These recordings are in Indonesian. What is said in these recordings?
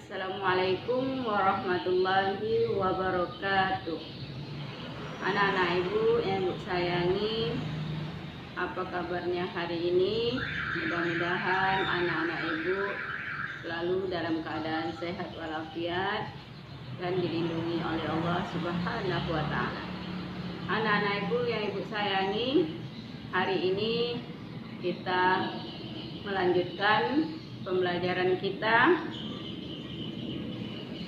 Assalamualaikum warahmatullahi wabarakatuh. Anak-anak ibu yang ibu sayangi, apa kabarnya hari ini? Mudah-mudahan anak-anak ibu selalu dalam keadaan sehat walafiat dan dilindungi oleh Allah Subhanahu wa Ta'ala. Anak-anak ibu yang ibu sayangi, hari ini kita melanjutkan pembelajaran kita.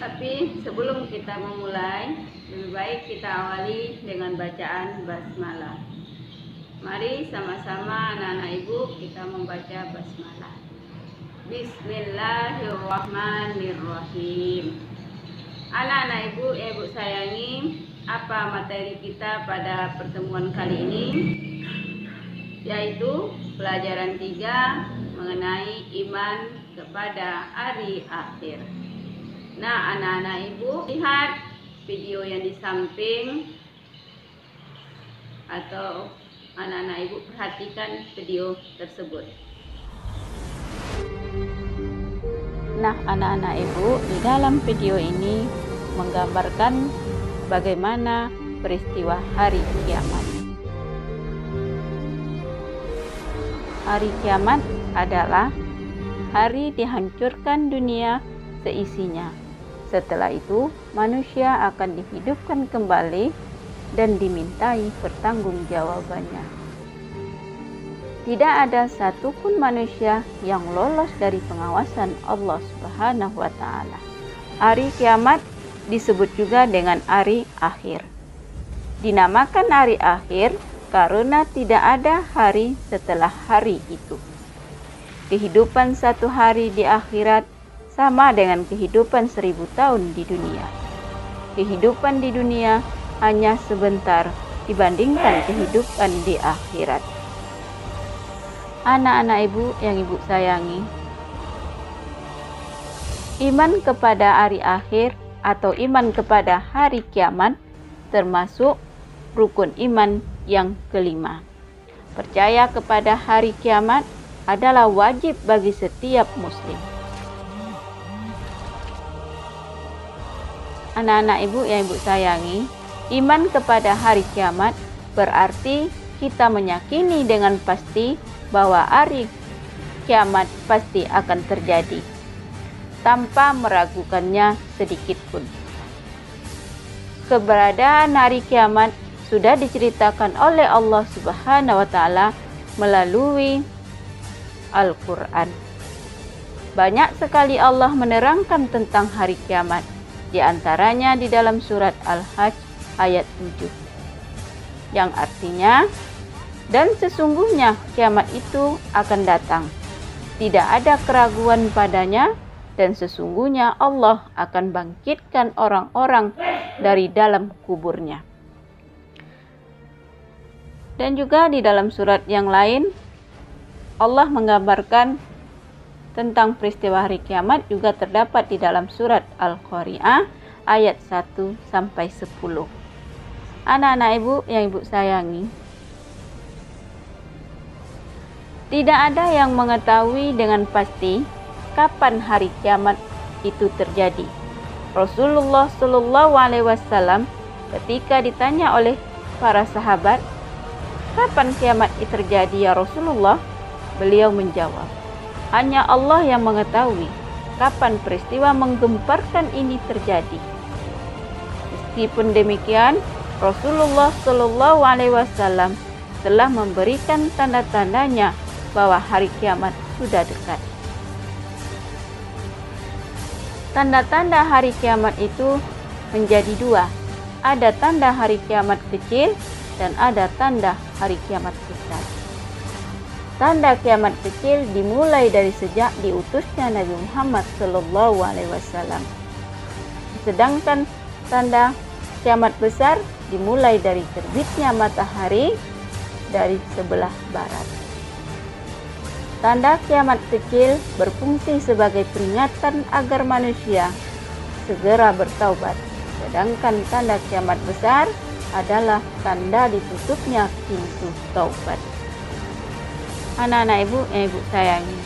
Tapi sebelum kita memulai, lebih baik kita awali dengan bacaan basmalah. Mari sama-sama anak-anak ibu kita membaca basmalah. Bismillahirrahmanirrahim. Anak-anak ibu yang ibu sayangi, apa materi kita pada pertemuan kali ini? Yaitu pelajaran 3 mengenai iman kepada hari akhir. Nah, anak-anak ibu lihat video yang di samping, atau anak-anak ibu perhatikan video tersebut. Nah, anak-anak ibu, di dalam video ini menggambarkan bagaimana peristiwa hari kiamat. Hari kiamat adalah hari dihancurkan dunia seisinya. Setelah itu, manusia akan dihidupkan kembali dan dimintai pertanggungjawabannya. Tidak ada satupun manusia yang lolos dari pengawasan Allah Subhanahu wa Ta'ala. Hari kiamat disebut juga dengan hari akhir. Dinamakan hari akhir karena tidak ada hari setelah hari itu. Kehidupan satu hari di akhirat sama dengan kehidupan 1000 tahun di dunia. Kehidupan di dunia hanya sebentar dibandingkan kehidupan di akhirat. Anak-anak ibu yang ibu sayangi, iman kepada hari akhir atau iman kepada hari kiamat termasuk rukun iman yang kelima. Percaya kepada hari kiamat adalah wajib bagi setiap muslim. Anak-anak ibu yang ibu sayangi, iman kepada hari kiamat berarti kita meyakini dengan pasti bahwa hari kiamat pasti akan terjadi tanpa meragukannya sedikit pun. Keberadaan hari kiamat sudah diceritakan oleh Allah Subhanahu wa Ta'ala melalui Al-Quran. Banyak sekali Allah menerangkan tentang hari kiamat. Di antaranya di dalam surat Al-Hajj ayat 7. Yang artinya, dan sesungguhnya kiamat itu akan datang. Tidak ada keraguan padanya, dan sesungguhnya Allah akan bangkitkan orang-orang dari dalam kuburnya. Dan juga di dalam surat yang lain, Allah menggambarkan tentang peristiwa hari kiamat juga terdapat di dalam surat Al-Qari'ah ayat 1-10. Anak-anak ibu yang ibu sayangi, tidak ada yang mengetahui dengan pasti kapan hari kiamat itu terjadi. Rasulullah Shallallahu Alaihi Wasallam ketika ditanya oleh para sahabat, kapan kiamat itu terjadi ya Rasulullah? Beliau menjawab, hanya Allah yang mengetahui kapan peristiwa menggemparkan ini terjadi. Meskipun demikian, Rasulullah Shallallahu Alaihi Wasallam telah memberikan tanda-tandanya bahwa hari kiamat sudah dekat. Tanda-tanda hari kiamat itu menjadi dua. Ada tanda hari kiamat kecil dan ada tanda hari kiamat besar. Tanda kiamat kecil dimulai dari sejak diutusnya Nabi Muhammad Sallallahu Alaihi Wasallam. Sedangkan tanda kiamat besar dimulai dari terbitnya matahari dari sebelah barat. Tanda kiamat kecil berfungsi sebagai peringatan agar manusia segera bertaubat. Sedangkan tanda kiamat besar adalah tanda ditutupnya pintu taubat. Anak-anak ibu yang ibu sayangi,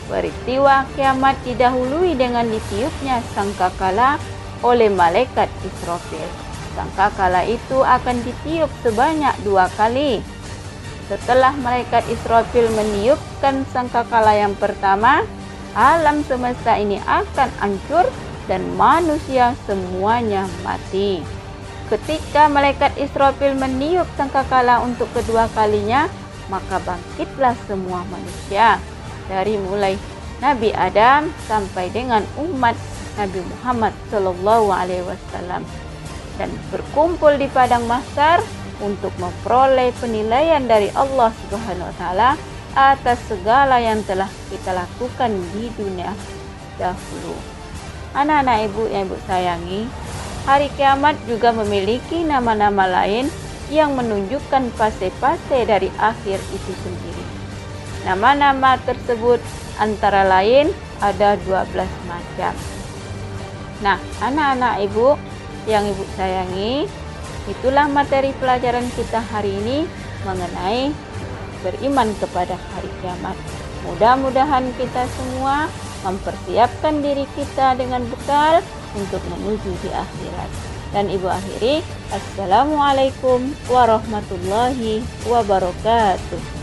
Peristiwa kiamat didahului dengan ditiupnya sangkakala oleh malaikat Israfil. Sangkakala itu akan ditiup sebanyak 2 kali. Setelah malaikat Israfil meniupkan sangkakala yang pertama, alam semesta ini akan hancur dan manusia semuanya mati. Ketika malaikat Israfil meniup sangkakala untuk kedua kalinya, maka bangkitlah semua manusia, dari mulai Nabi Adam sampai dengan umat Nabi Muhammad SAW, dan berkumpul di padang mahsyar untuk memperoleh penilaian dari Allah Subhanahu wa taala atas segala yang telah kita lakukan di dunia dahulu. Anak-anak ibu yang ibu sayangi, hari kiamat juga memiliki nama-nama lain yang menunjukkan fase-fase dari akhir itu sendiri. Nama-nama tersebut antara lain ada 12 macam. Nah, anak-anak ibu yang ibu sayangi, itulah materi pelajaran kita hari ini mengenai beriman kepada hari kiamat. Mudah-mudahan kita semua mempersiapkan diri kita dengan bekal untuk menuju di akhirat. Dan ibu akhiri, Assalamualaikum warahmatullahi wabarakatuh.